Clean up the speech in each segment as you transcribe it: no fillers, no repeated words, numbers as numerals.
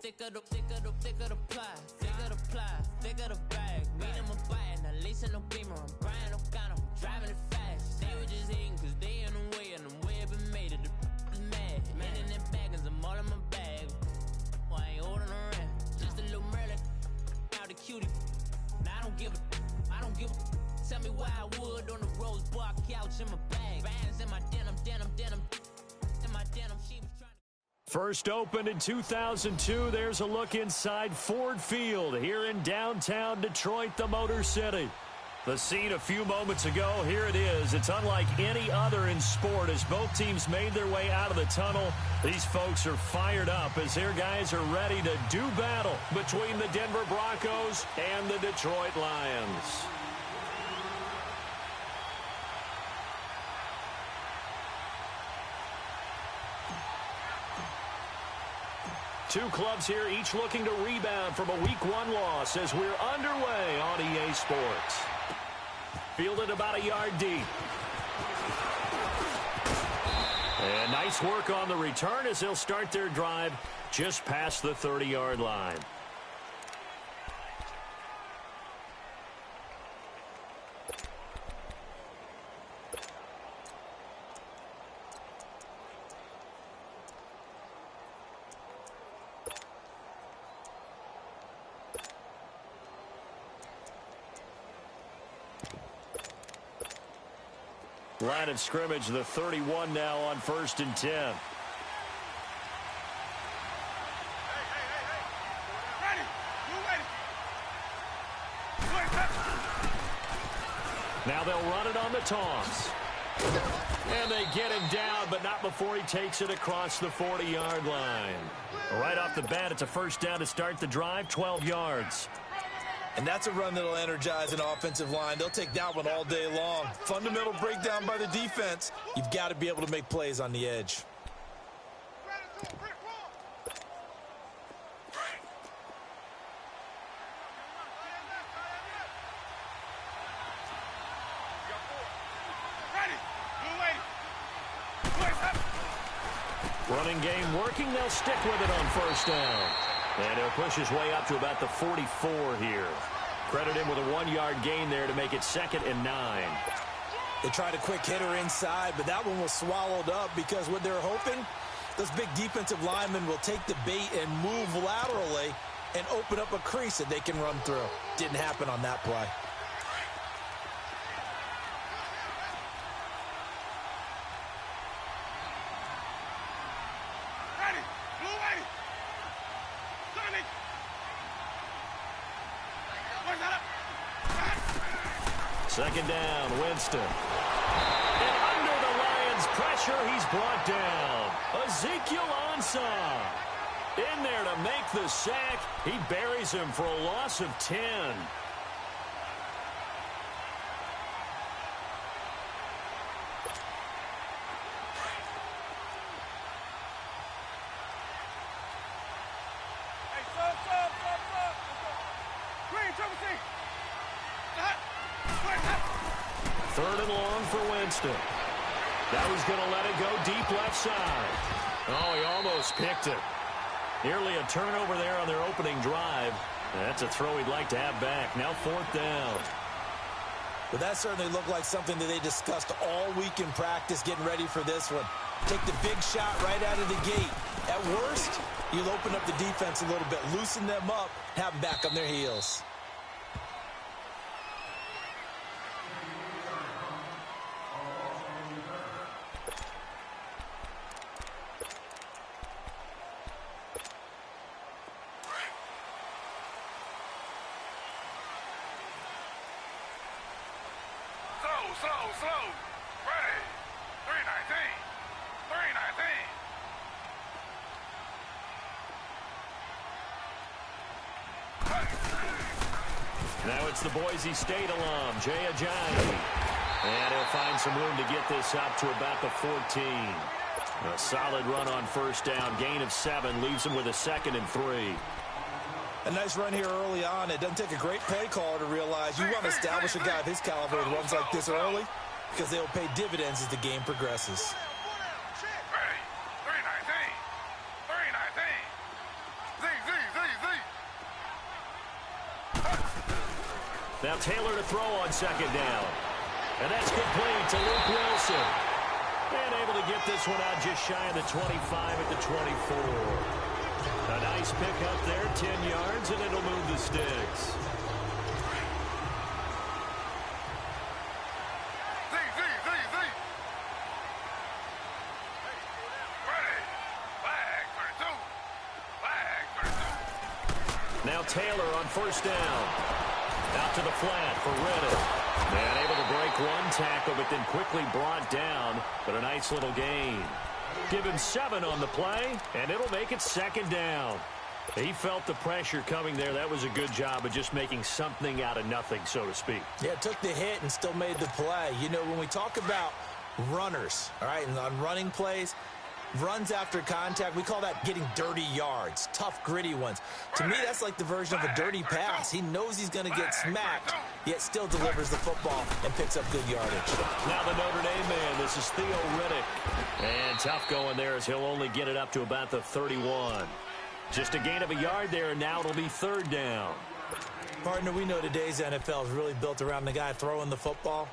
thicker the pie, thicker the ply, thicker the bag. Mean I'm a buyer, now listen no beamer. I'm Brian O'Connor, I'm driving it fast. They were just hating cause they in the way, and the way I've been made it, the mad. Man in them baggins, I'm all in my bag. Well, I ain't holding around, just a little Merlin, out the cutie. Now I don't give a. Tell me why I would on the rose bar couch in my bag. Bands in my denim. In my denim, she was trying to. First opened in 2002, there's a look inside Ford Field here in downtown Detroit, the Motor City. The scene a few moments ago, here it is. It's unlike any other in sport as both teams made their way out of the tunnel. These folks are fired up as their guys are ready to do battle between the Denver Broncos and the Detroit Lions. Two clubs here, each looking to rebound from a Week 1 loss as we're underway on EA Sports. Fielded about a yard deep. And nice work on the return as they'll start their drive just past the 30-yard line. Line of scrimmage, the 31 now on 1st and 10. Now they'll run it on the toss. And they get him down, but not before he takes it across the 40-yard line. Right off the bat, it's a first down to start the drive, 12 yards. And that's a run that'll energize an offensive line. They'll take that one all day long. Fundamental breakdown by the defense. You've got to be able to make plays on the edge. Running game working. They'll stick with it on first down. And he'll push his way up to about the 44 here. Credit him with a 1-yard gain there to make it 2nd and 9. They tried a quick hitter inside, but that one was swallowed up because what they're hoping, those big defensive linemen will take the bait and move laterally and open up a crease that they can run through. Didn't happen on that play. Second down, Winston. And under the Lions' pressure, he's brought down. Ezekiel Ansah in there to make the sack. He buries him for a loss of 10. Third and long for Winston. That was going to let it go deep left side. Oh, he almost picked it. Nearly a turnover there on their opening drive. That's a throw he'd like to have back. Now 4th down. But that certainly looked like something that they discussed all week in practice getting ready for this one. Take the big shot right out of the gate. At worst, you'll open up the defense a little bit, loosen them up, have them back on their heels. Slow. Ready. 319. 319. Now it's the Boise State alum, Jay Ajayi. And he'll find some room to get this up to about the 14. A solid run on first down. Gain of 7 leaves him with a 2nd and 3. A nice run here early on. It doesn't take a great play caller to realize you want to establish a guy of his caliber with runs like this early because they'll pay dividends as the game progresses. Ready. 319. 319. Now Taylor to throw on second down. And that's complete to Luke Wilson. And able to get this one out just shy of the 25 at the 24. A nice pick up there, 10 yards, and it'll move the sticks. Now Taylor on first down. Out to the flat for Reddick. And able to break one tackle, but then quickly brought down. But a nice little gain. Give him 7 on the play, and it'll make it second down. He felt the pressure coming there. That was a good job of just making something out of nothing, so to speak. Yeah, took the hit and still made the play. You know, when we talk about runners, all right, and on running plays, runs after contact, we call that getting dirty yards, tough, gritty ones. To me, that's like the version of a dirty pass. He knows he's going to get smacked, yet still delivers the football and picks up good yardage. Now the Notre Dame man, this is Theo Riddick. And tough going there as he'll only get it up to about the 31. Just a gain of a yard there, and now it'll be third down. Partner, we know today's NFL is really built around the guy throwing the football.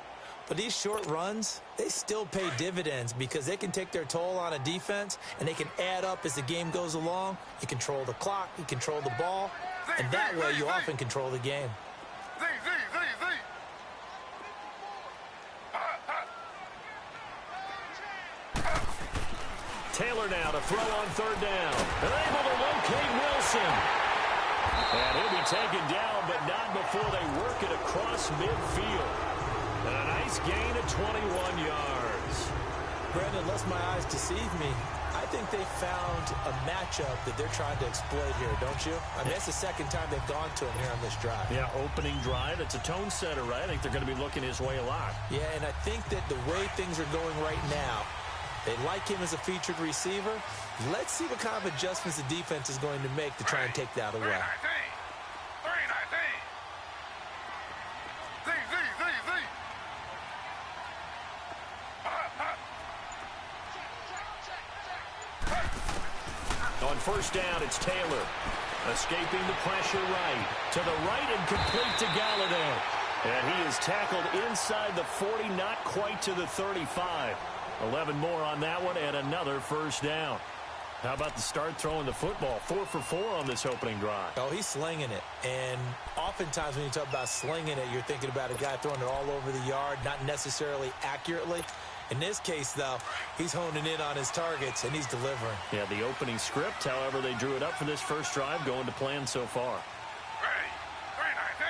But these short runs, they still pay dividends because they can take their toll on a defense, and they can add up as the game goes along. You control the clock, you control the ball, and that way you often control the game. Taylor now to throw on third down. They're able to locate Wilson. And he'll be taken down, but not before they work it across midfield. And a nice gain of 21 yards. Brandon, unless my eyes deceive me, I think they found a matchup that they're trying to exploit here, don't you? I mean, that's the second time they've gone to him here on this drive. Yeah, opening drive. It's a tone setter, right? I think they're going to be looking his way a lot. Yeah, and I think that the way things are going right now, they like him as a featured receiver. Let's see what kind of adjustments the defense is going to make to try and take that away. On first down, it's Taylor. Escaping the pressure right. To the right and complete to Galladay. And he is tackled inside the 40, not quite to the 35. 11 more on that one and another first down. How about the start throwing the football? 4 for 4 on this opening drive. Oh, he's slinging it. And oftentimes when you talk about slinging it, you're thinking about a guy throwing it all over the yard, not necessarily accurately. In this case, though, he's honing in on his targets, and he's delivering. Yeah, the opening script, however, they drew it up for this first drive, going to plan so far. Ready. 319.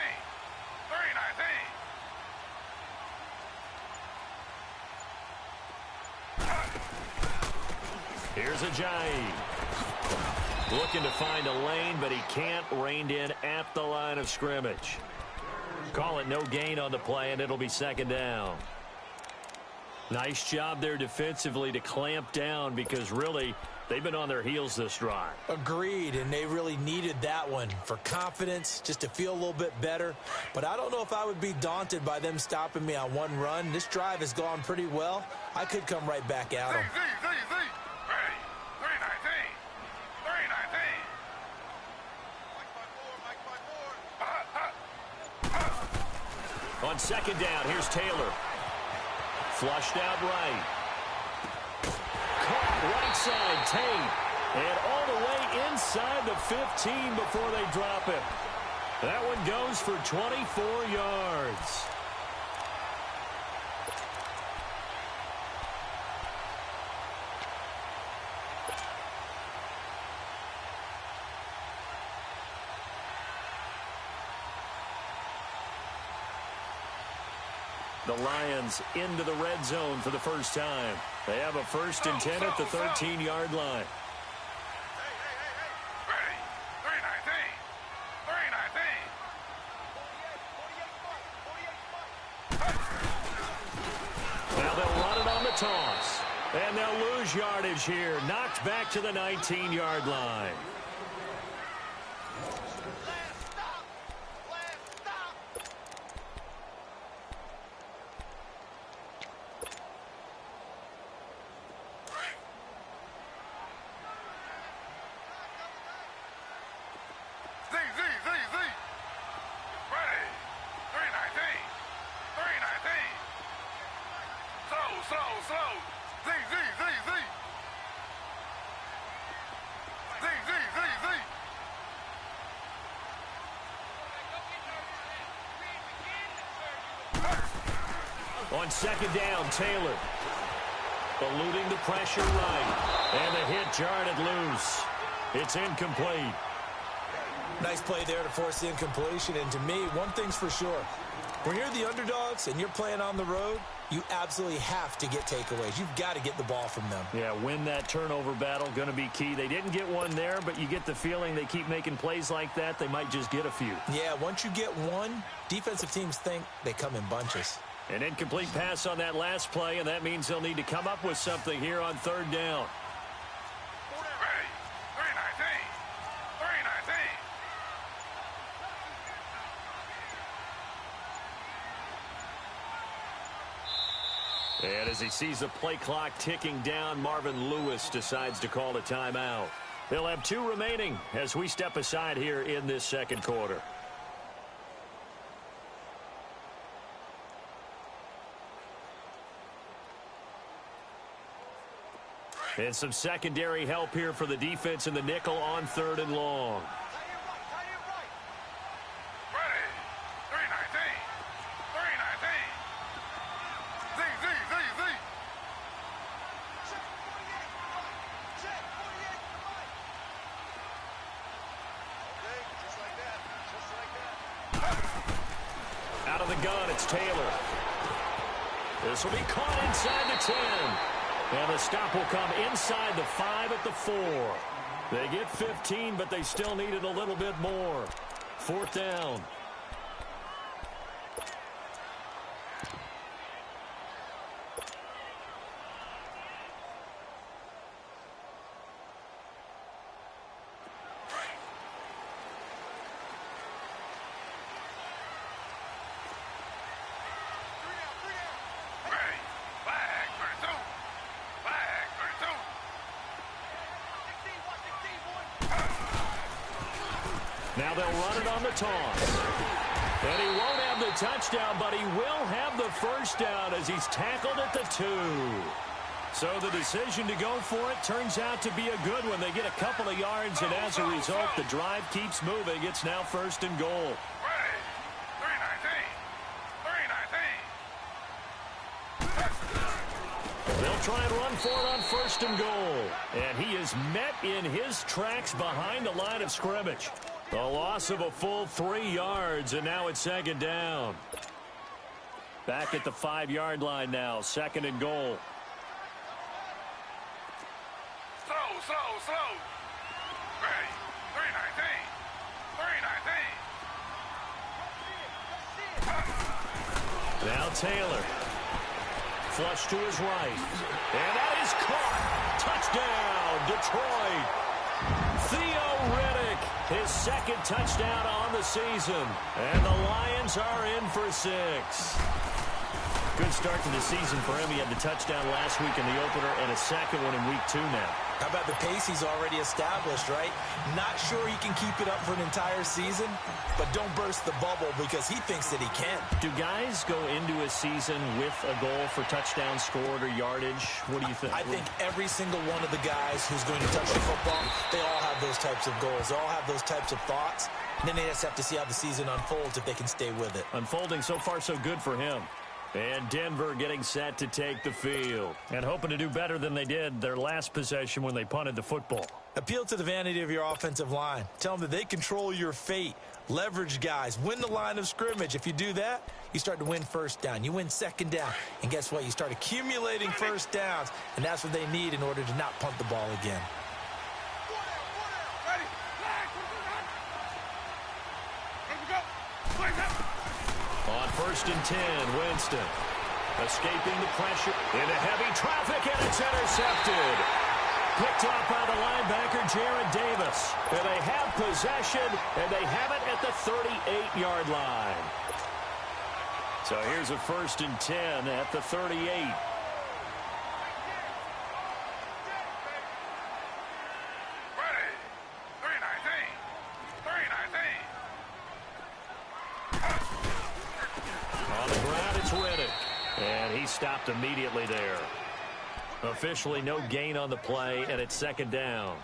319. Here's Ajayi. Looking to find a lane, but he can't. Reined in at the line of scrimmage. Call it no gain on the play, and it'll be second down. Nice job there defensively to clamp down because really they've been on their heels this drive. Agreed, and they really needed that one for confidence, just to feel a little bit better. But I don't know if I would be daunted by them stopping me on one run. This drive has gone pretty well. I could come right back at them. Ready. 319. 319. On second down, here's Taylor. Flushed out right. Caught right side, Tate. And all the way inside the 15 before they drop it. That one goes for 24 yards. The Lions into the red zone for the first time. They have a 1st and 10 at the 13-yard line. Ready. 319. 319. Now they'll run it on the toss. And they'll lose yardage here. Knocked back to the 19-yard line. slow. Z, Z, Z, Z. Z, Z, Z, Z. On second down, Taylor. Eluding the pressure right. And the hit jarred it loose. It's incomplete. Nice play there to force the incompletion. And to me, one thing's for sure. When you're the underdogs and you're playing on the road, you absolutely have to get takeaways. You've got to get the ball from them. Yeah, win that turnover battle, going to be key. They didn't get one there, but you get the feeling they keep making plays like that, they might just get a few. Yeah, once you get one, defensive teams think they come in bunches. An incomplete pass on that last play, and that means they'll need to come up with something here on third down. Ready. 319. 319. And as he sees the play clock ticking down, Marvin Lewis decides to call a timeout. They'll have 2 remaining as we step aside here in this second quarter. And some secondary help here for the defense in the nickel on third and long. Ready. 319. 319. Z, Z, Z, Z. Out of the gun, it's Taylor. This will be caught inside the 10. And the stop will come inside the 5 at the 4. They get 15, but they still needed a little bit more. Fourth down. Ready. Flag 32. Flag 32. Now they'll run it on the toss. And he won't have the touchdown, but he will have the first down as he's tackled at the 2. So the decision to go for it turns out to be a good one. They get a couple of yards, and as a result, the drive keeps moving. It's now first and goal. Ready. 319. 319. They'll try and run for it on first and goal. And he is met in his tracks behind the line of scrimmage. The loss of a full 3 yards, and now it's second down. Back at the 5-yard line now, second and goal. Slow, slow, slow. Ready. 319. 319. Now Taylor. Flush to his right. And that is caught. Touchdown, Detroit. Theo Riddick, his second touchdown on the season. And the Lions are in for 6. Good start to the season for him. He had the touchdown last week in the opener and a second one in week 2 now. How about the pace he's already established, right? Not sure he can keep it up for an entire season, but don't burst the bubble because he thinks that he can. Do guys go into a season with a goal for touchdown scored or yardage? What do you think? I think every single one of the guys who's going to touch the football, they all have those types of goals. They all have those types of thoughts. And then they just have to see how the season unfolds if they can stay with it. Unfolding so far so good for him. And Denver getting set to take the field and hoping to do better than they did their last possession when they punted the football. Appeal to the vanity of your offensive line. Tell them that they control your fate. Leverage guys. Win the line of scrimmage. If you do that, you start to win first down. You win second down. And guess what? You start accumulating first downs. And that's what they need in order to not punt the ball again. Ready. Flag. Let me go. Flag up. On first and 10, Winston escaping the pressure into heavy traffic, and it's intercepted. Picked off by the linebacker, Jared Davis. And they have possession, and they have it at the 38-yard line. So here's a first and 10 at the 38. Ready. 319. 319. On the ground, it's Riddick. And he stopped immediately there. Officially no gain on the play, and it's second down.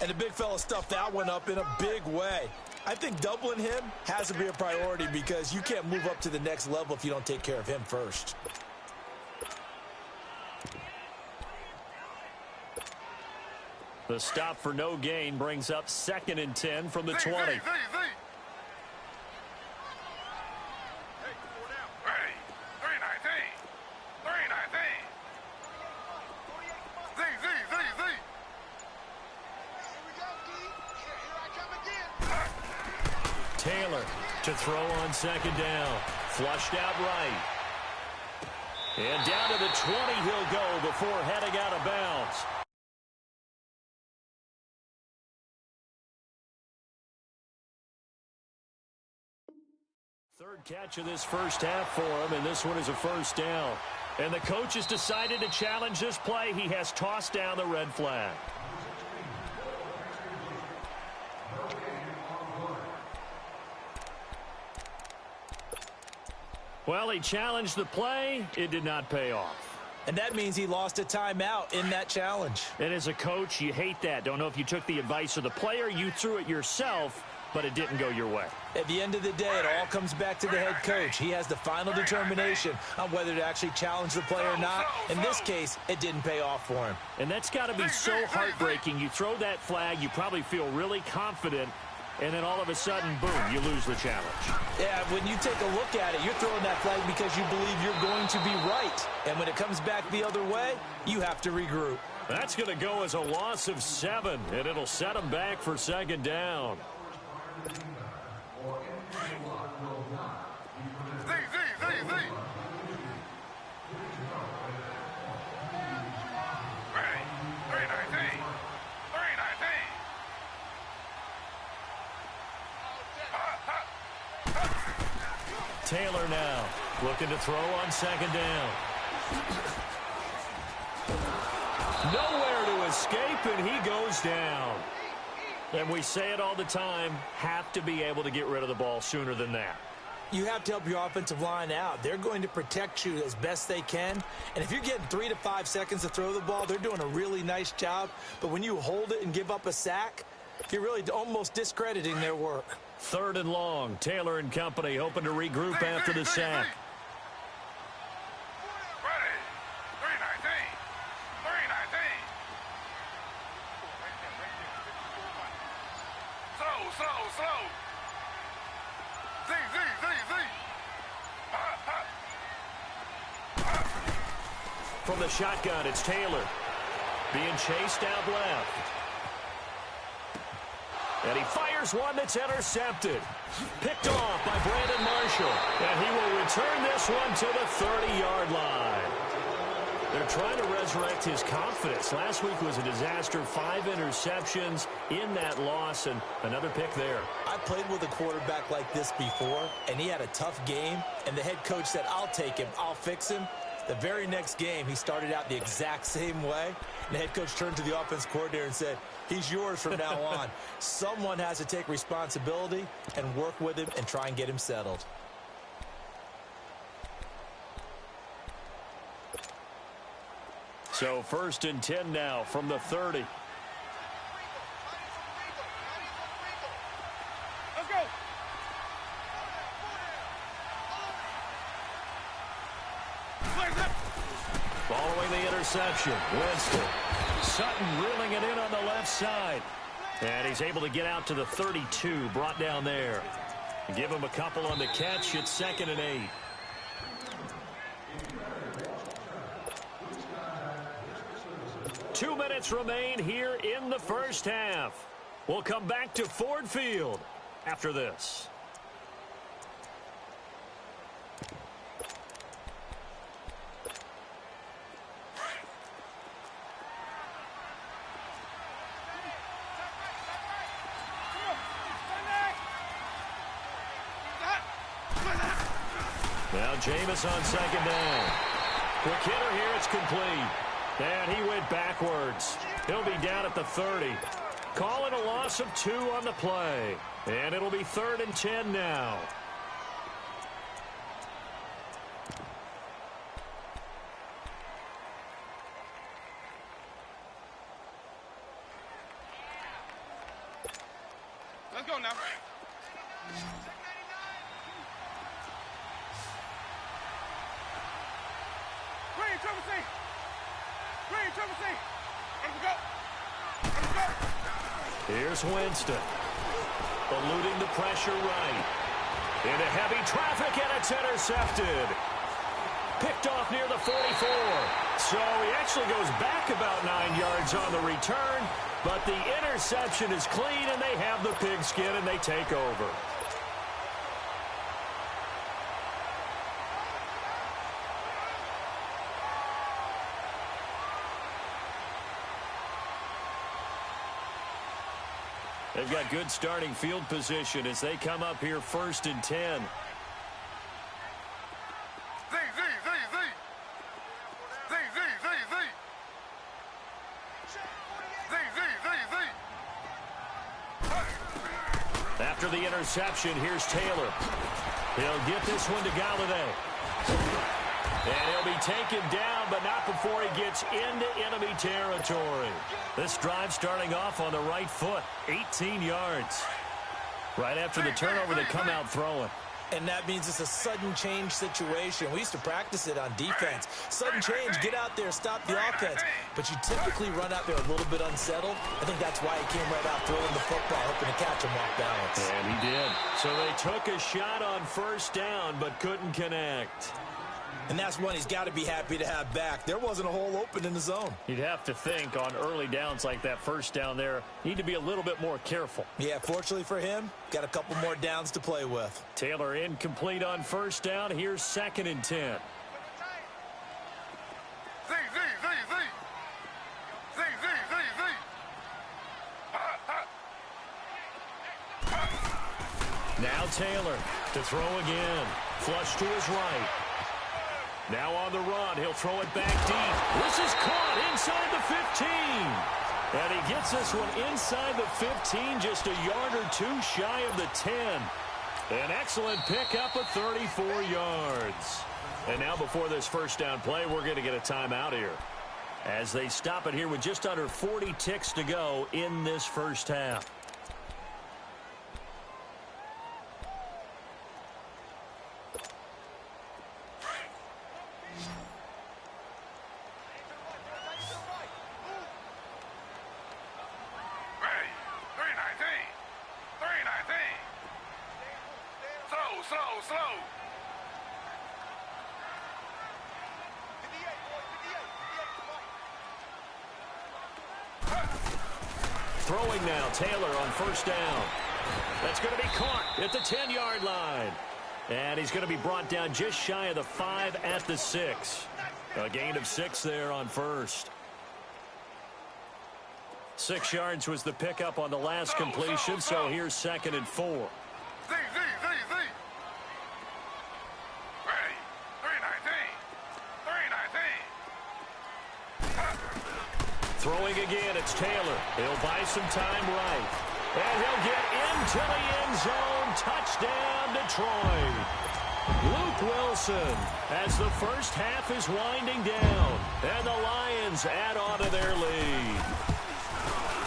And the big fella stuffed that one up in a big way. I think doubling him has to be a priority because you can't move up to the next level if you don't take care of him first. The stop for no gain brings up 2nd and 10 from the 20. Taylor to throw on 2nd down. Flushed out right. And down to the 20 he'll go before heading out of bounds. Third catch of this first half for him, and this one is a first down. And the coach has decided to challenge this play. He has tossed down the red flag. Well, he challenged the play. It did not pay off. And that means he lost a timeout in that challenge. And as a coach, you hate that. Don't know if you took the advice of the player. You threw it yourself, but it didn't go your way. At the end of the day, it all comes back to the head coach. He has the final determination on whether to actually challenge the play or not. In this case, it didn't pay off for him. And that's got to be so heartbreaking. You throw that flag, you probably feel really confident, and then all of a sudden, boom, you lose the challenge. Yeah, when you take a look at it, you're throwing that flag because you believe you're going to be right. And when it comes back the other way, you have to regroup. That's going to go as a loss of 7, and it'll set them back for 2nd down. Taylor now looking to throw on 2nd down. Nowhere to escape, and he goes down. And we say it all the time, have to be able to get rid of the ball sooner than that. You have to help your offensive line out. They're going to protect you as best they can. And if you're getting 3 to 5 seconds to throw the ball, they're doing a really nice job. But when you hold it and give up a sack, you're really almost discrediting their work. 3rd and long. Taylor and company hoping to regroup after the sack. From the shotgun, it's Taylor. Being chased out left. And he fires one that's intercepted. Picked off by Brandon Marshall. And he will return this one to the 30-yard line. They're trying to resurrect his confidence. Last week was a disaster. 5 interceptions in that loss, and another pick there. I played with a quarterback like this before, and he had a tough game. And the head coach said, I'll take him. I'll fix him. The very next game, he started out the exact same way. And the head coach turned to the offense coordinator and said, he's yours from now on. Someone has to take responsibility and work with him and try and get him settled. So 1st and 10 now from the 30. Let's go. Following the interception, Winston. Sutton reeling it in on the left side. And he's able to get out to the 32, brought down there. Give him a couple on the catch. It's 2nd and 8. Two minutes remain here in the first half. We'll come back to Ford Field after this. Now Jameis on 2nd down. Quick hitter here, it's complete. And he went backwards. He'll be down at the 30. Calling a loss of 2 on the play. And it'll be 3rd and 10 now. Let's go now. Green, triple C. Green, triple C. Let's go. Let's go. Here's Winston. Eluding the pressure right. Into heavy traffic, and it's intercepted. Picked off near the 44. So he actually goes back about 9 yards on the return, but the interception is clean, and they have the pigskin, and they take over. They've got good starting field position as they come up here 1st and 10. After the interception, here's Taylor. He'll get this one to Galladay. And he'll be taken down, but not before he gets into enemy territory. This drive starting off on the right foot, 18 yards. Right after the turnover, they come out throwing. And that means it's a sudden change situation. We used to practice it on defense. Sudden change, get out there, stop the offense. But you typically run out there a little bit unsettled. I think that's why he came right out throwing the football, hoping to catch him off balance. And he did. So they took a shot on 1st down, but couldn't connect. And that's one he's got to be happy to have back. There wasn't a hole open in the zone. You'd have to think on early downs like that 1st down there, need to be a little bit more careful. Yeah, fortunately for him, got a couple more downs to play with. Taylor incomplete on 1st down. Here's 2nd and 10. Now Taylor to throw again. Flush to his right. Now on the run, he'll throw it back deep. This is caught inside the 15. And he gets this one inside the 15, just a yard or two shy of the 10. An excellent pickup of 34 yards. And now before this 1st down play, we're going to get a timeout here, as they stop it here with just under 40 ticks to go in this 1st half. Throwing now, Taylor on 1st down. That's going to be caught at the 10-yard line. And he's going to be brought down just shy of the 5 at the 6. A gain of 6 there on 1st. 6 yards was the pickup on the last completion, so here's 2nd and 4. Throwing again, it's Taylor. He'll buy some time right. And he'll get into the end zone. Touchdown, Detroit. Luke Wilson, as the 1st half is winding down. And the Lions add on to their lead.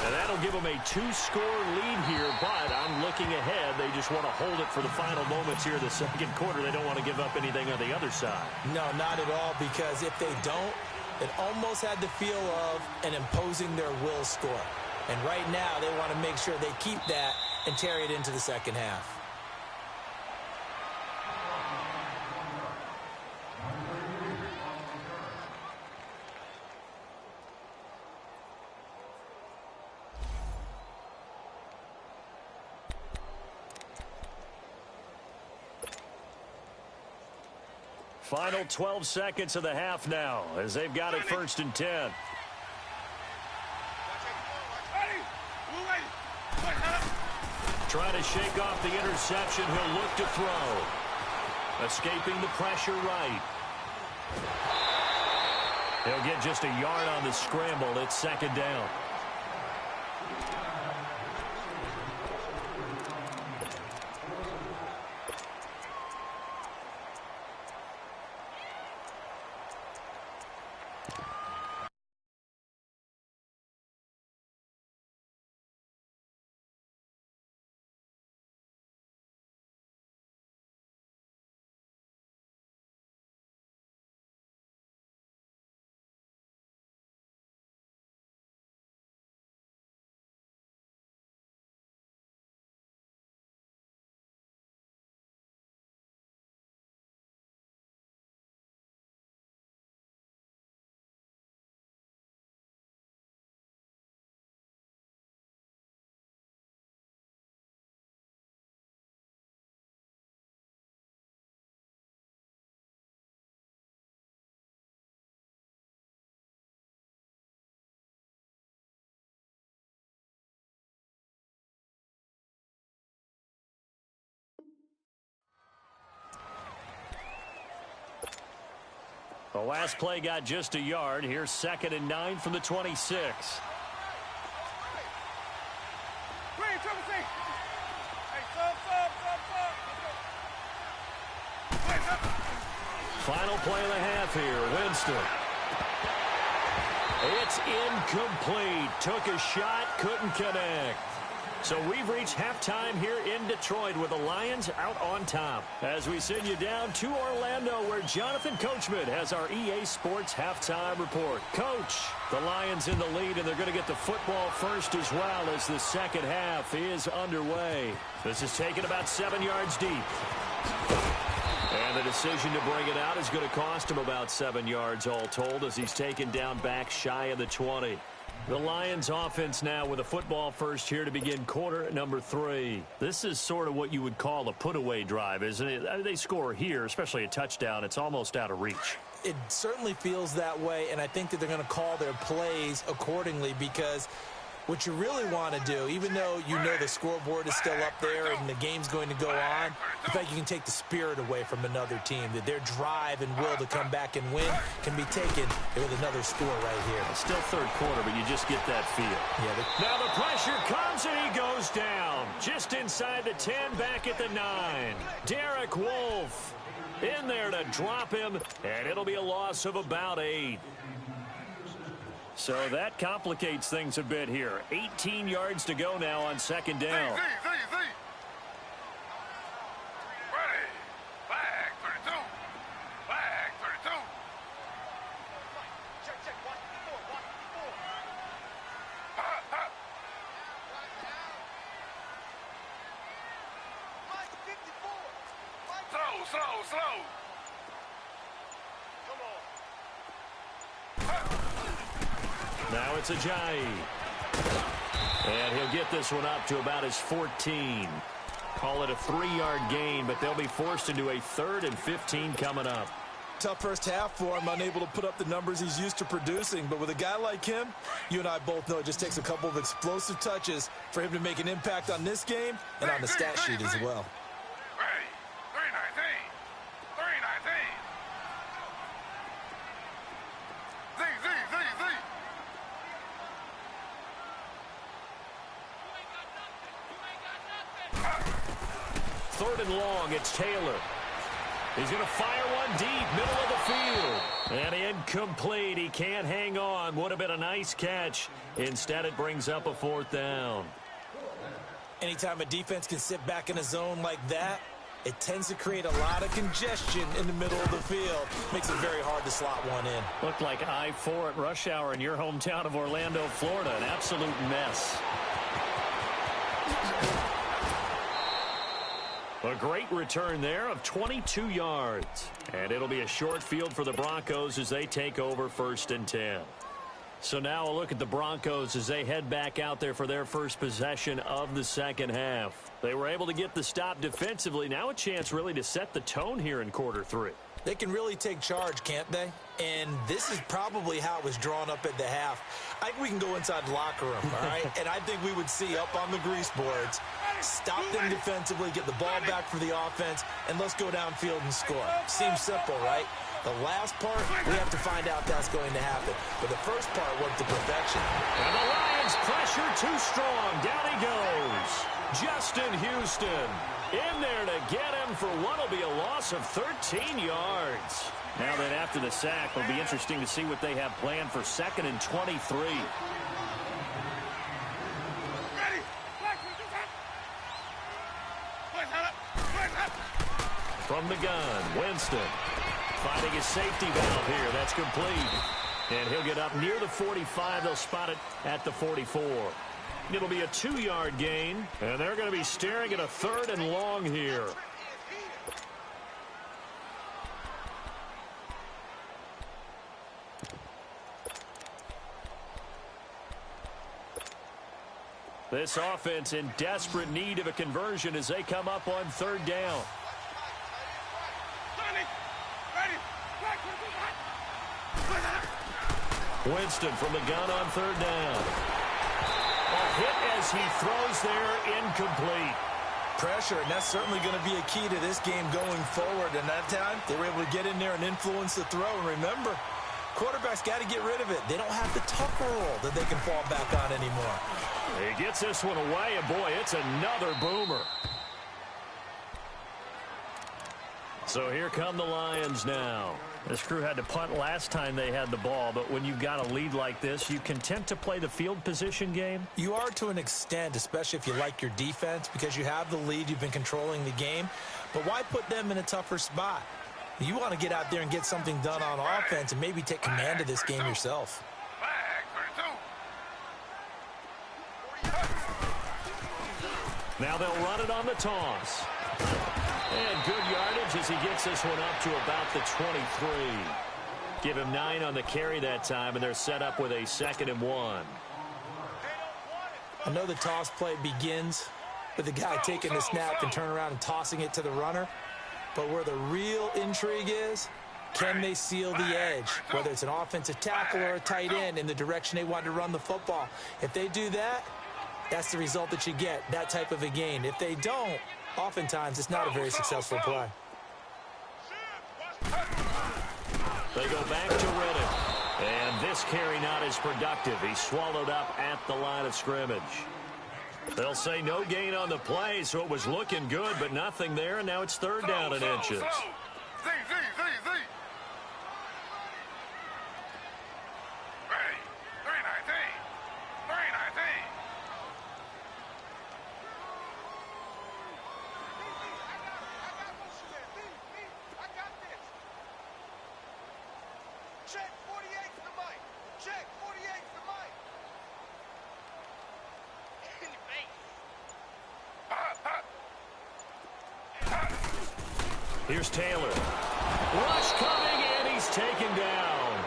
And that'll give them a 2-score lead here, but I'm looking ahead. They just want to hold it for the final moments here in the 2nd quarter. They don't want to give up anything on the other side. No, not at all, because if they don't, it almost had the feel of an imposing their will score. And right now, they want to make sure they keep that and carry it into the 2nd half. Final 12 seconds of the half now, as they've got it 1st and 10. Trying to shake off the interception. He'll look to throw. Escaping the pressure right. He'll get just a yard on the scramble. It's 2nd down. The last play got just a yard. Here's 2nd and 9 from the 26. Final play of the half here. Winston. It's incomplete. Took a shot, couldn't connect. So we've reached halftime here in Detroit with the Lions out on top. As we send you down to Orlando, where Jonathan Coachman has our EA Sports halftime report. Coach, the Lions in the lead, and they're going to get the football first as well as the second half is underway. This is taken about 7 yards deep. And the decision to bring it out is going to cost him about 7 yards all told as he's taken down back shy of the 20. The Lions offense now with a football first here to begin quarter number 3. This is sort of what you would call a put-away drive, isn't it? They score here, especially a touchdown. It's almost out of reach. It certainly feels that way, and I think that they're going to call their plays accordingly because what you really want to do, even though you know the scoreboard is still up there and the game's going to go on, the fact you can take the spirit away from another team, that their drive and will to come back and win can be taken with another score right here. It's still third quarter, but you just get that feel. Yeah, now the pressure comes and he goes down. Just inside the 10, back at the 9. Derek Wolfe in there to drop him, and it'll be a loss of about 8. So that complicates things a bit here. 18 yards to go now on second down. Ready. Flag 32. Flag 32. Check. Watch before. Mike 54. Slow. Now it's Ajayi. And he'll get this one up to about his 14. Call it a 3-yard gain, but they'll be forced into a 3rd and 15 coming up. tough first half for him, unable to put up the numbers he's used to producing. But with a guy like him, you and I both know it just takes a couple of explosive touches for him to make an impact on this game and on the stat sheet as well. Ready. 319. 319. Z. 3rd and long, it's Taylor. He's going to fire one deep, middle of the field. And incomplete. He can't hang on. Would have been a nice catch. Instead, it brings up a 4th down. Anytime a defense can sit back in a zone like that, it tends to create a lot of congestion in the middle of the field. Makes it very hard to slot one in. Looked like I-4 at rush hour in your hometown of Orlando, Florida. An absolute mess. A great return there of 22 yards. And it'll be a short field for the Broncos as they take over 1st and 10. So now a look at the Broncos as they head back out there for their first possession of the second half. They were able to get the stop defensively. Now a chance really to set the tone here in quarter 3. They can really take charge, can't they? And this is probably how it was drawn up at the half. I think we can go inside the locker room, all right? And I think we would see up on the grease boards, stop them defensively, get the ball back for the offense, and let's go downfield and score. Seems simple, right? The last part, we have to find out that's going to happen. But the first part worked to perfection. And the Lions pressure too strong. Down he goes. Justin Houston in there to get him for what will be a loss of 13 yards. Now that after the sack, it'll be interesting to see what they have planned for 2nd and 23. Ready. From the gun, Winston finding his safety valve here. That's complete. And he'll get up near the 45. They'll spot it at the 44. It'll be a 2-yard gain, and they're going to be staring at a 3rd and long here. This offense in desperate need of a conversion as they come up on 3rd down. Winston from the gun on 3rd down. A hit as he throws there, incomplete. pressure, and that's certainly going to be a key to this game going forward. And that time, they were able to get in there and influence the throw. And remember, quarterbacks got to get rid of it. They don't have the Tucker roll that they can fall back on anymore. He gets this one away, and boy, it's another boomer. So here come the Lions now. This crew had to punt last time they had the ball, but when you've got a lead like this, you content to play the field position game? You are to an extent, especially if you like your defense, because you have the lead, you've been controlling the game. But why put them in a tougher spot? You want to get out there and get something done on offense and maybe take command of this game yourself. Now they'll run it on the toss. And good yardage as he gets this one up to about the 23. Give him 9 on the carry that time, and they're set up with a 2nd and 1. I know the toss play begins with the guy taking the snap and turning around and tossing it to the runner. But where the real intrigue is, can they seal the edge, whether it's an offensive tackle or a tight end, in the direction they want to run the football? If they do that, that's the result that you get, that type of a gain. If they don't, oftentimes it's not a very successful play. They go back to Reddick. And this carry not as productive. He's swallowed up at the line of scrimmage. They'll say no gain on the play, so it was looking good, but nothing there, and now it's 3rd down and inches. Check 48 to the mic. Check 48 to the mic. In your face. Here's Taylor. Rush coming, and he's taken down.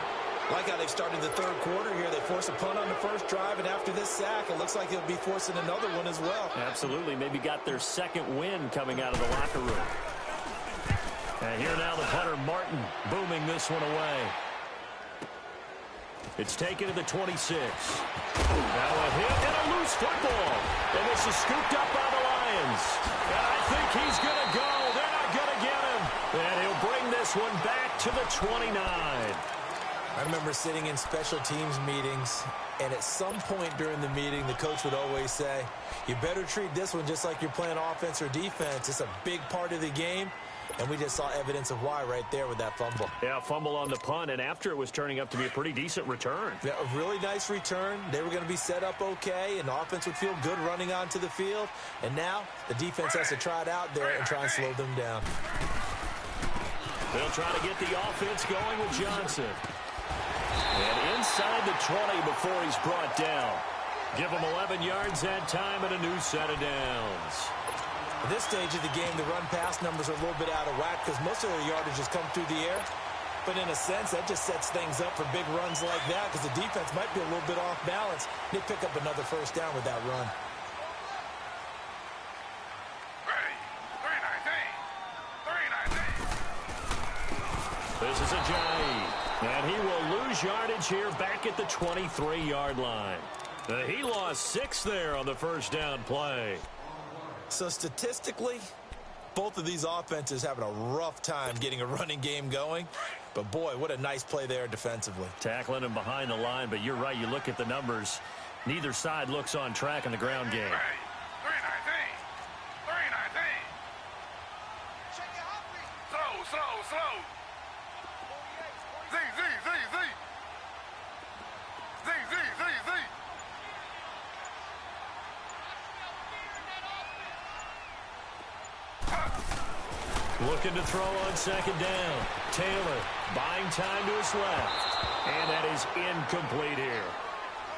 Like how they've started the 3rd quarter here. They force a punt on the first drive, and after this sack, it looks like they'll be forcing another one as well. Absolutely. Maybe got their 2nd win coming out of the locker room. And here now the punter, Martin, booming this one away. It's taken to the 26. Now a hit and a loose football. And this is scooped up by the Lions. And I think he's going to go. They're not going to get him. And he'll bring this one back to the 29. I remember sitting in special teams meetings, and at some point during the meeting, the coach would always say, you better treat this one just like you're playing offense or defense. It's a big part of the game. And we just saw evidence of why right there with that fumble. Yeah, fumble on the punt, and after it was turning up to be a pretty decent return. Yeah, a really nice return. They were going to be set up okay, and the offense would feel good running onto the field. And now the defense has to try it out there and try and slow them down. They'll try to get the offense going with Johnson. And inside the 20 before he's brought down. Give him 11 yards that time and a new set of downs. At this stage of the game, the run-pass numbers are a little bit out of whack because most of their yardage has come through the air. But in a sense, that just sets things up for big runs like that because the defense might be a little bit off balance. They pick up another 1st down with that run. This is Ajayi. And he will lose yardage here back at the 23-yard line. He lost 6 there on the 1st down play. So statistically, both of these offenses having a rough time getting a running game going. But boy, what a nice play there defensively. Tackling him behind the line, but you're right. You look at the numbers. Neither side looks on track in the ground game. 319. 319. Check your heartbeat. Slow. Z. Looking to throw on 2nd down. Taylor buying time to his left. And that is incomplete here.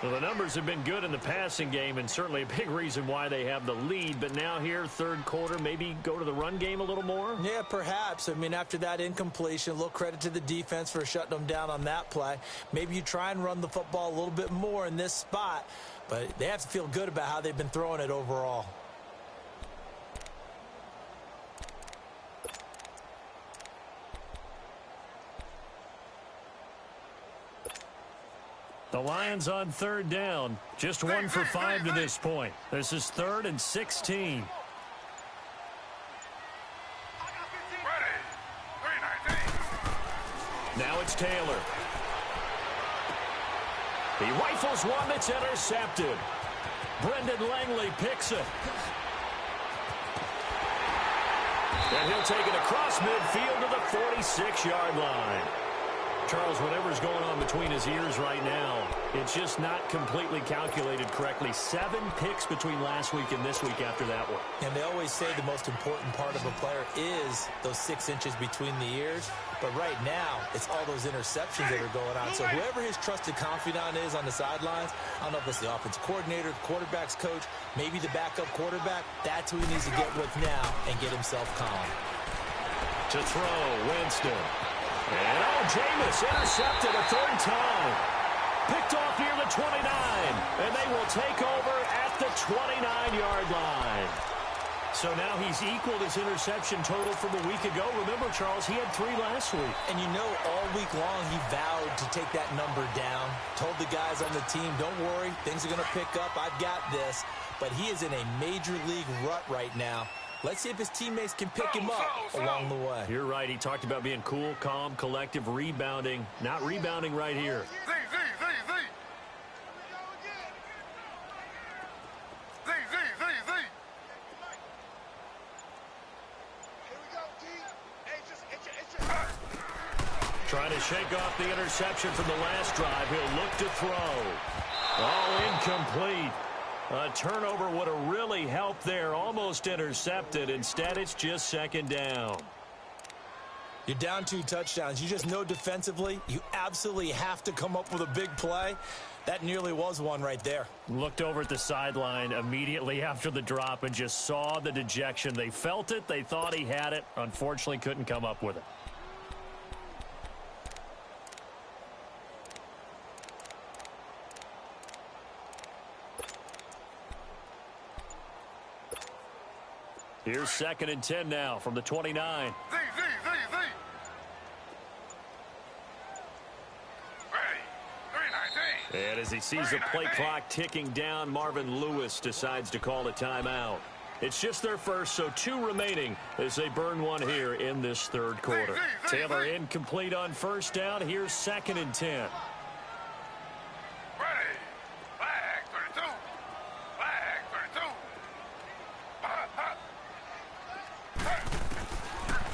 Well, the numbers have been good in the passing game and certainly a big reason why they have the lead. But now here, 3rd quarter, maybe go to the run game a little more? Yeah, perhaps. I mean, after that incompletion, a little credit to the defense for shutting them down on that play. Maybe you try and run the football a little bit more in this spot. But they have to feel good about how they've been throwing it overall. The Lions on 3rd down. Just 1 for 5 to this point. This is 3rd and 16. is Taylor. He rifles one that's intercepted. Brendan Langley picks it. And he'll take it across midfield to the 46-yard line. Charles, whatever's going on between his ears right now, it's just not completely calculated correctly. 7 picks between last week and this week after that one. And they always say the most important part of a player is those 6 inches between the ears. But right now, it's all those interceptions that are going on. So whoever his trusted confidant is on the sidelines, I don't know if it's the offensive coordinator, the quarterback's coach, maybe the backup quarterback, that's who he needs to get with now and get himself calm. To throw, Winston. And Jameis intercepted a 3rd time. Picked off near the 29. And they will take over at the 29-yard line. So now he's equaled his interception total from a week ago. Remember, Charles, he had 3 last week. And you know, all week long he vowed to take that number down. Told the guys on the team, don't worry, things are going to pick up. I've got this. But he is in a major league rut right now. Let's see if his teammates can pick him up along the way. You're right. He talked about being cool, calm, collective, rebounding. Not rebounding right here. Trying to shake off the interception from the last drive. He'll look to throw. All incomplete. A turnover would have really helped there. Almost intercepted. Instead, it's just 2nd down. You're down 2 touchdowns. You just know defensively, you absolutely have to come up with a big play. That nearly was one right there. Looked over at the sideline immediately after the drop and just saw the dejection. They felt it. They thought he had it. Unfortunately, couldn't come up with it. Here's 2nd and 10 now from the 29. And as he sees the play clock ticking down, Marvin Lewis decides to call a timeout. It's just their first, so 2 remaining as they burn one here in this 3rd quarter. Taylor incomplete on 1st down. Here's 2nd and 10.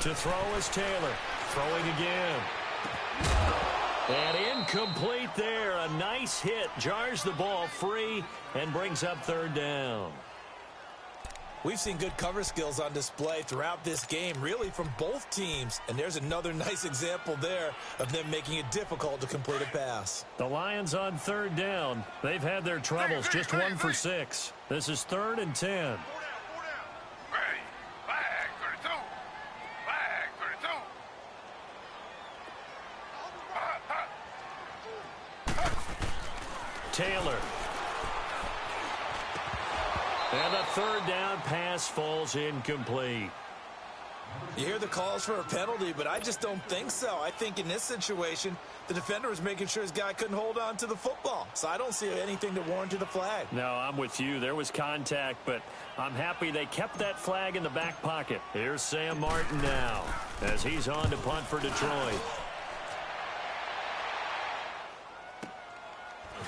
To throw is Taylor. Throwing again. And incomplete there. A nice hit. Jars the ball free and brings up 3rd down. We've seen good cover skills on display throughout this game, really from both teams. And there's another nice example there of them making it difficult to complete a pass. The Lions on 3rd down. They've had their troubles. Just 1 for 6. This is 3rd and 10. Taylor. And a 3rd down pass falls incomplete. You hear the calls for a penalty, but I just don't think so. I think in this situation, the defender was making sure his guy couldn't hold on to the football. So I don't see anything that warranted a flag. No, I'm with you. There was contact, but I'm happy they kept that flag in the back pocket. Here's Sam Martin now as he's on to punt for Detroit.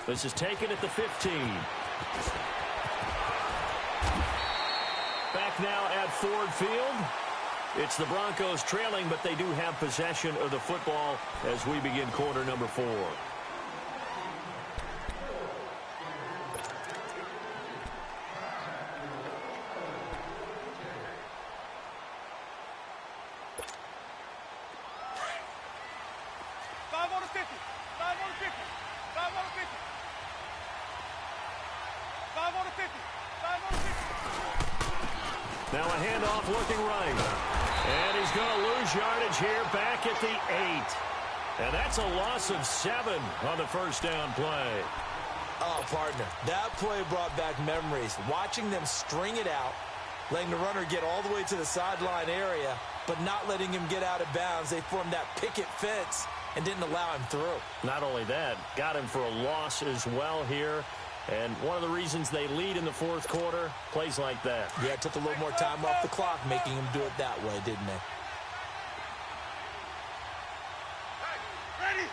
This is taken at the 15. Back now at Ford Field. It's the Broncos trailing, but they do have possession of the football as we begin quarter number 4. Now a handoff looking right. And he's going to lose yardage here back at the 8. And that's a loss of 7 on the 1st down play. Oh, partner, that play brought back memories. Watching them string it out, letting the runner get all the way to the sideline area, but not letting him get out of bounds. They formed that picket fence and didn't allow him through. Not only that, got him for a loss as well here. And one of the reasons they lead in the 4th quarter, plays like that. Yeah, it took a little more time off the clock, making him do it that way, didn't they? Ready?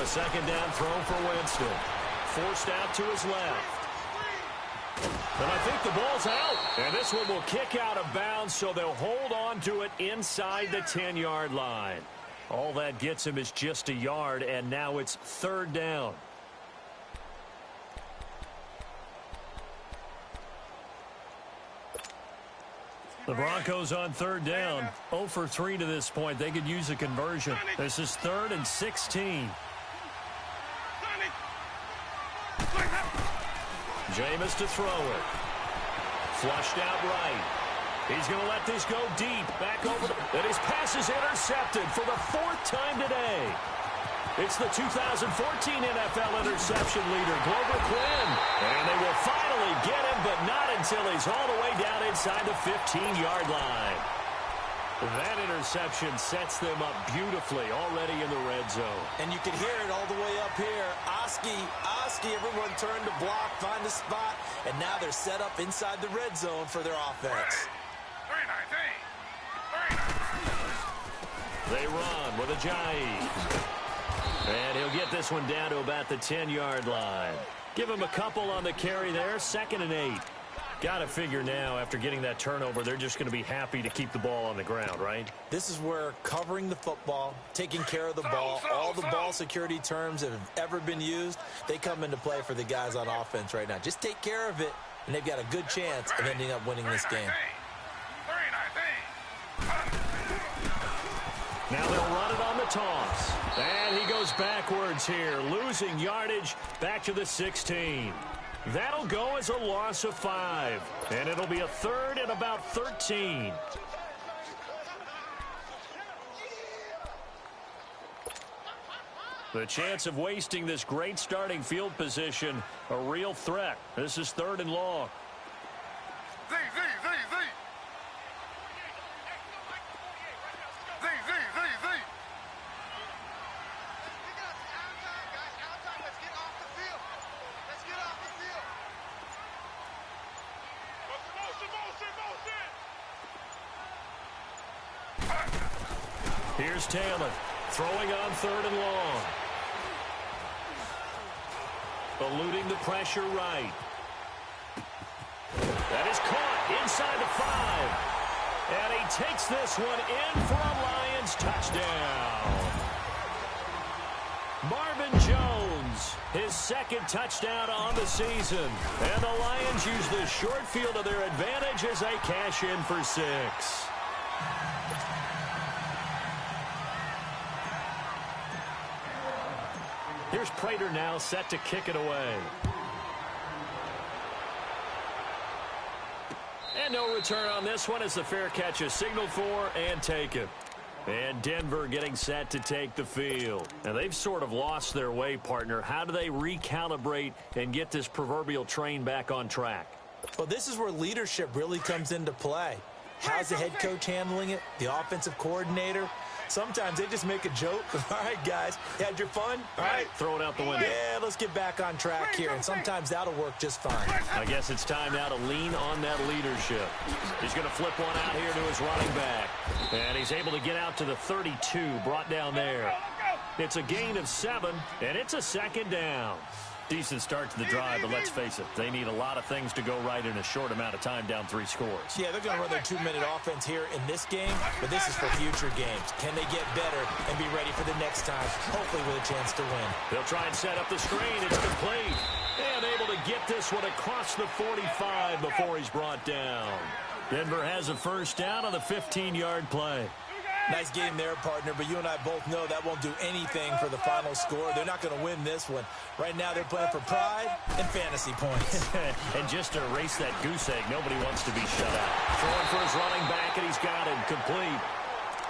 a second down throw for Winston. Forced out to his left. And I think the ball's out. And this one will kick out of bounds, so they'll hold on to it inside the 10-yard line. All that gets him is just a yard, and now it's third down. The Broncos on third down. 0 for 3 to this point. They could use a conversion. This is 3rd and 16. Jameis to throw it. Flushed out right. He's going to let this go deep. Back over. And his pass is intercepted for the 4th time today. It's the 2014 NFL interception leader, Glover Quinn. And they will finally get him, but not until he's all the way down inside the 15-yard line. That interception sets them up beautifully already in the red zone. And you can hear it all the way up here. Oski, everyone turned to block, find a spot, and now they're set up inside the red zone for their offense. They run with Ajayi. And he'll get this one down to about the 10-yard line. Give him a couple on the carry there, 2nd and 8. Got to figure now, after getting that turnover, they're just going to be happy to keep the ball on the ground, right? This is where covering the football, taking care of the ball, all the ball security terms that have ever been used, they come into play for the guys on offense right now. Just take care of it, and they've got a good chance of ending up winning this game. Now they'll run it on the toss. And he goes backwards here, losing yardage back to the 16. That'll go as a loss of 5. And it'll be a 3rd and about 13. The chance of wasting this great starting field position, a real threat. This is 3rd and long. Here's Taylor throwing on 3rd and long. Eluding the pressure right. That is caught inside the 5. And he takes this one in for a Lions touchdown. Marvin Jones, his 2nd touchdown on the season. And the Lions use the short field to their advantage as they cash in for 6. Here's Prater now set to kick it away. And no return on this one as the fair catch is signaled for and taken. And Denver getting set to take the field. Now they've sort of lost their way, partner. How do they recalibrate and get this proverbial train back on track? Well, this is where leadership really comes into play. How's the head coach handling it? The offensive coordinator? Sometimes they just make a joke. All right, guys, you had your fun? All right. Throw it out the window. Yeah, let's get back on track here, and sometimes that'll work just fine. I guess it's time now to lean on that leadership. He's going to flip one out here to his running back. And he's able to get out to the 32, brought down there. It's a gain of 7, and it's a 2nd down. Decent start to the drive, but let's face it, they need a lot of things to go right in a short amount of time, down 3 scores. Yeah, they're going to run their 2-minute offense here in this game, but this is for future games. Can they get better and be ready for the next time, hopefully with a chance to win? They'll try and set up the screen. It's complete. And able to get this one across the 45 before he's brought down. Denver has a 1st down on the 15-yard play. Nice game there, partner, but you and I both know that won't do anything for the final score. They're not going to win this one. Right now, they're playing for pride and fantasy points. And just to erase that goose egg, nobody wants to be shut out. Throwing for his running back, and he's got him complete.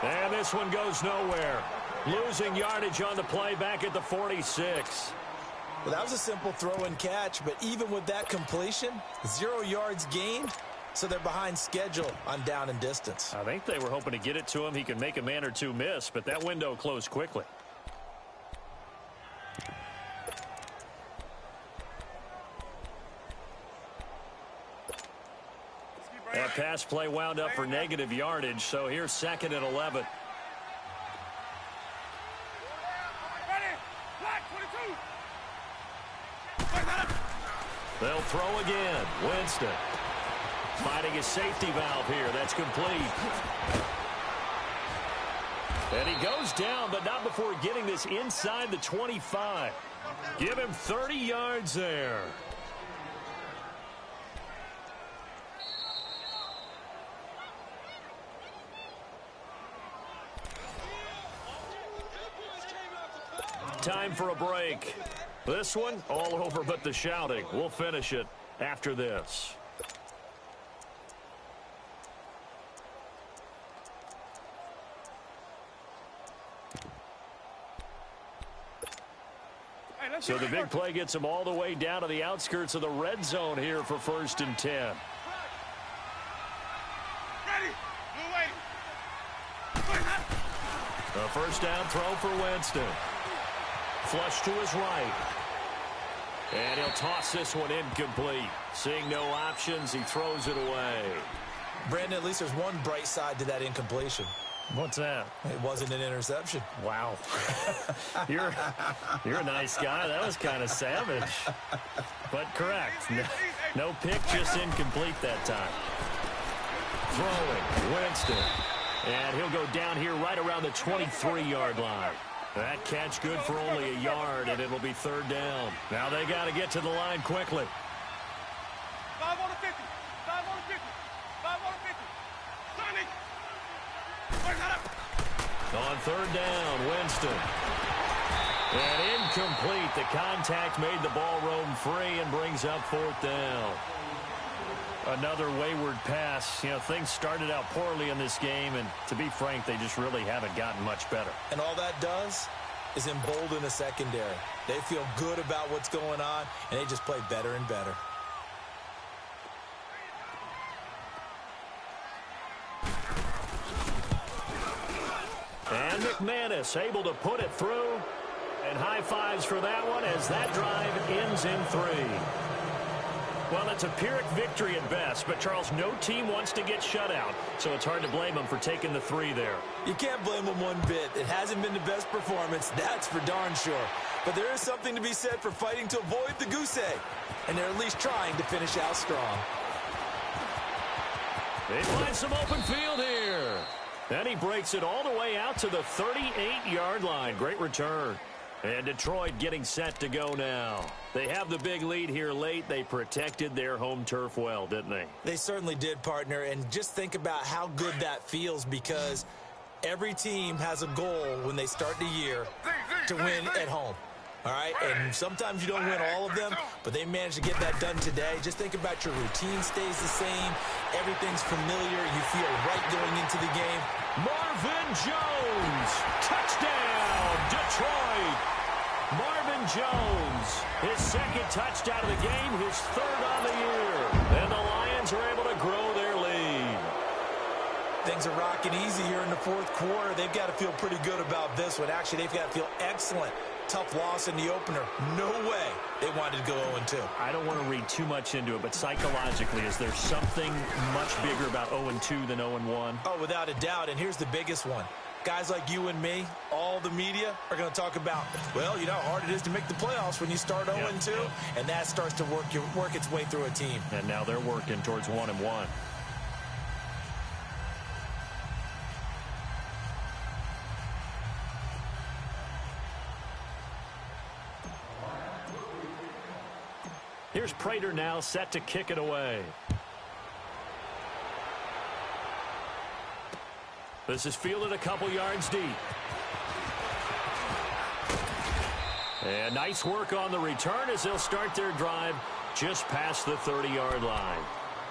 And this one goes nowhere. Losing yardage on the play back at the 46. Well, that was a simple throw and catch, but even with that completion, 0 yards gained. So they're behind schedule on down and distance. I think they were hoping to get it to him. He can make a man or two miss, but that window closed quickly. That pass play wound up for negative yardage, so here's 2nd and 11. Ready? Black They'll throw again. Winston finding his safety valve here. That's complete. And he goes down, but not before getting this inside the 25. Give him 30 yards there. Time for a break. This one, all over but the shouting. We'll finish it after this. So the big play gets him all the way down to the outskirts of the red zone here for 1st and 10. Ready. No waiting. A first down throw for Winston. Flush to his right. And he'll toss this one incomplete. Seeing no options, he throws it away. Brandon, at least there's one bright side to that incompletion. What's that? It wasn't an interception. Wow. You're a nice guy. That was kind of savage. But correct. No pick, just incomplete that time. Throwing, Winston. And he'll go down here right around the 23-yard line. That catch good for only a yard, and it'll be 3rd down. Now they got to get to the line quickly. 5 on the 50. 5 on the 50. 5 on the 50. Sonny. On 3rd down, Winston. And incomplete. The contact made the ball roam free and brings up 4th down. Another wayward pass. You know, things started out poorly in this game, and to be frank, they just really haven't gotten much better. And all that does is embolden the secondary. They feel good about what's going on, and they just play better and better. And McManus able to put it through. And high fives for that one as that drive ends in 3. Well, it's a Pyrrhic victory at best, but, Charles, no team wants to get shut out, so it's hard to blame them for taking the 3 there. You can't blame them one bit. It hasn't been the best performance, that's for darn sure. But there is something to be said for fighting to avoid the goose egg, and they're at least trying to finish out strong. They find some open field here. And he breaks it all the way out to the 38-yard line. Great return. And Detroit getting set to go now. They have the big lead here late. They protected their home turf well, didn't they? They certainly did, partner. And just think about how good that feels, because every team has a goal when they start the year to win at home. All right? And sometimes you don't win all of them, but they managed to get that done today. Just think about your routine stays the same. Everything's familiar. You feel right going into the game. Marvin Jones. Touchdown, Detroit. Marvin Jones, his 2nd touchdown of the game, his 3rd on the year. And the Lions are able to grow their lead. Things are rocking easy here in the 4th quarter. They've got to feel pretty good about this one. Actually, they've got to feel excellent. Tough loss in the opener. No way they wanted to go 0-2. I don't want to read too much into it, but psychologically, is there something much bigger about 0-2 than 0-1? Oh, without a doubt, and here's the biggest one. Guys like you and me, all the media, are going to talk about, well, you know how hard it is to make the playoffs when you start 0-2, and that starts to work its way through a team. And now they're working towards 1-1. Here's Prater now set to kick it away. This is fielded a couple yards deep. And nice work on the return as they'll start their drive just past the 30-yard line.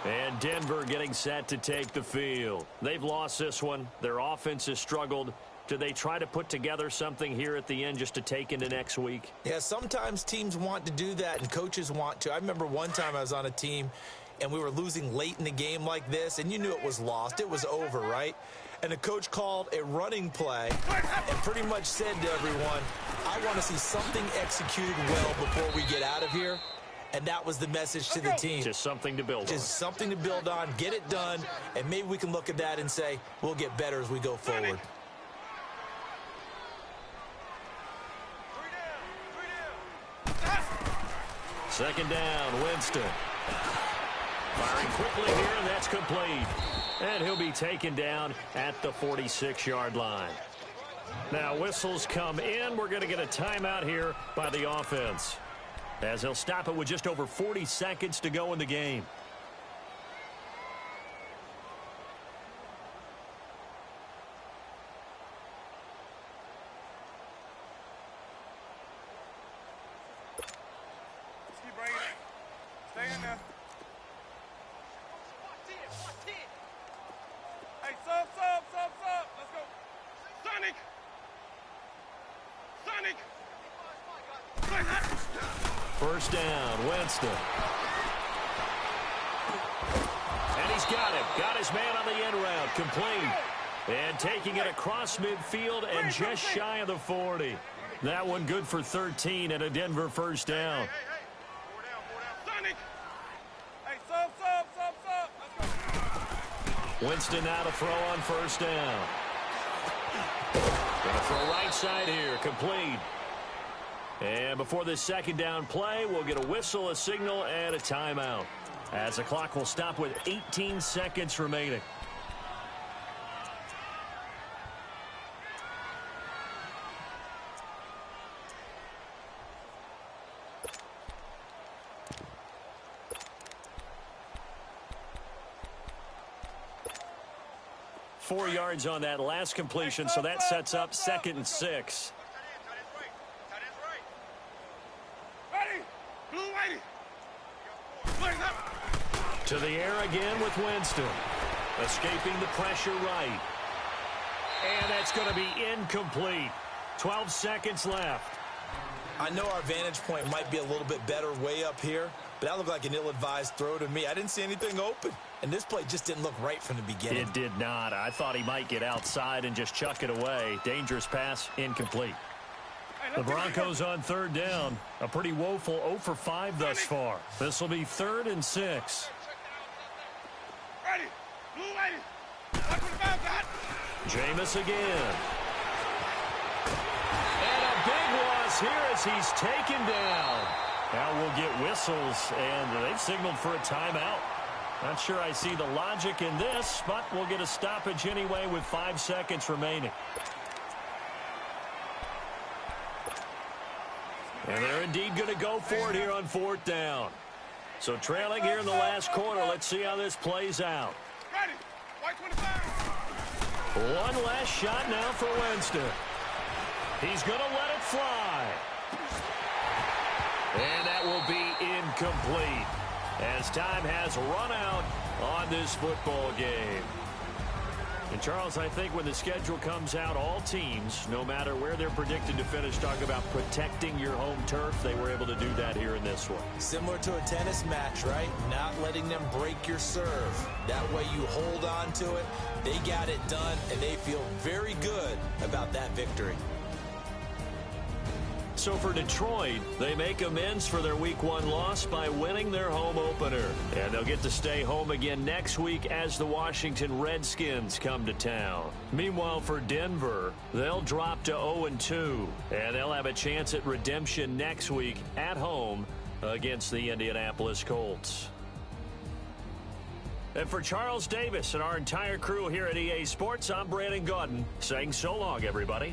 And Denver getting set to take the field. They've lost this one. Their offense has struggled. Do they try to put together something here at the end just to take into next week? Yeah, sometimes teams want to do that and coaches want to. I remember one time I was on a team and we were losing late in the game like this, and you knew it was lost. It was over, right? And the coach called a running play and pretty much said to everyone, I want to see something executed well before we get out of here. And that was the message to the team. Just something to build on. Just something to build on, get it done, and maybe we can look at that and say, we'll get better as we go forward. Second down, Winston. Firing quickly here, and that's complete. And he'll be taken down at the 46-yard line. Now, whistles come in. We're going to get a timeout here by the offense, as he'll stop it with just over 40 seconds to go in the game. Keep bringing it. Stay in there. Hey, sub. Let's go. Sonic. First down, Winston. And he's got him. Got his man on the end route. Complete. And taking it across midfield and just shy of the 40. That one good for 13 and a Denver first down. Hey. 4 down. Sonic. Hey, sub. Let's go. Winston now to throw on first down. Going to throw right side here. Complete. And before this second down play, we'll get a whistle, a signal, and a timeout, as the clock will stop with 18 seconds remaining. Four yards on that last completion, so that sets up 2nd and 6. To the air again with Winston. Escaping the pressure right. And that's going to be incomplete. 12 seconds left. I know our vantage point might be a little bit better way up here, but that looked like an ill-advised throw to me. I didn't see anything open, and this play just didn't look right from the beginning. It did not. I thought he might get outside and just chuck it away. Dangerous pass, incomplete. The Broncos on third down. A pretty woeful 0 for 5 thus far. This will be 3rd and 6. Ready. Blue lady. 125, got. Jameis again. And a big loss here as he's taken down. Now we'll get whistles, and they've signaled for a timeout. Not sure I see the logic in this, but we'll get a stoppage anyway with 5 seconds remaining. And they're indeed going to go for it here on 4th down. So trailing here in the last quarter. Let's see how this plays out. Ready. White 25. One last shot now for Winston. He's going to let it fly. And that will be incomplete, as time has run out on this football game. And, Charles, I think when the schedule comes out, all teams, no matter where they're predicted to finish, talk about protecting your home turf. They were able to do that here in this one. Similar to a tennis match, right? Not letting them break your serve. That way you hold on to it. They got it done, and they feel very good about that victory. So for Detroit, they make amends for their Week 1 loss by winning their home opener. And they'll get to stay home again next week as the Washington Redskins come to town. Meanwhile, for Denver, they'll drop to 0-2. And they'll have a chance at redemption next week at home against the Indianapolis Colts. And for Charles Davis and our entire crew here at EA Sports, I'm Brandon Gaudin saying so long, everybody.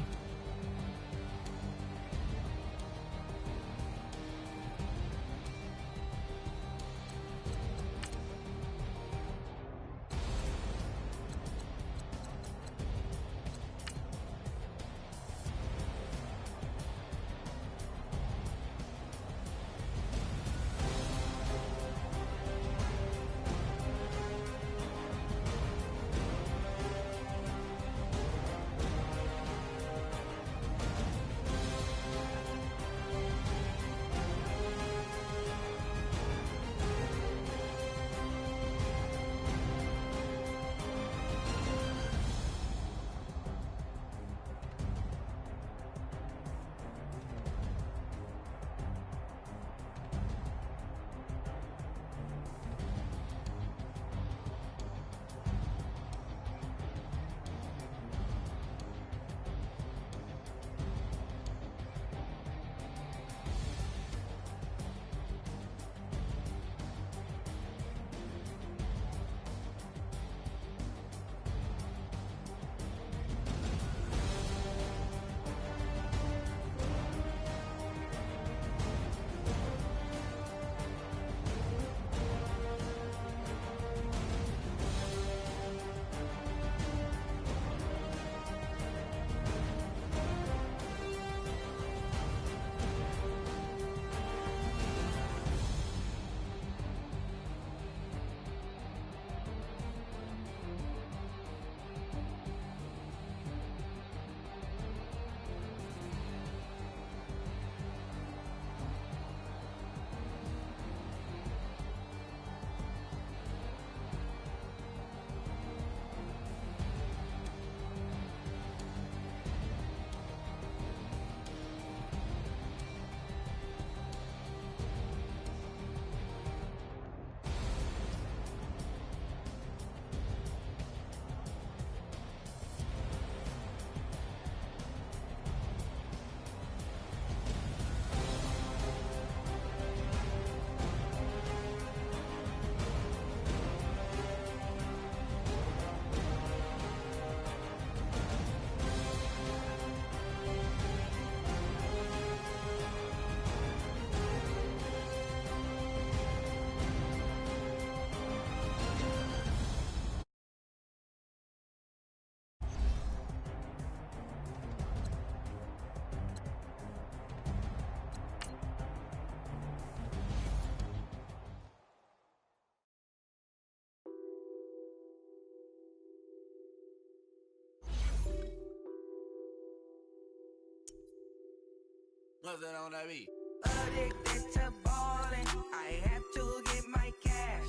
What's that on that beat? Addicted to ballin', I have to get my cash.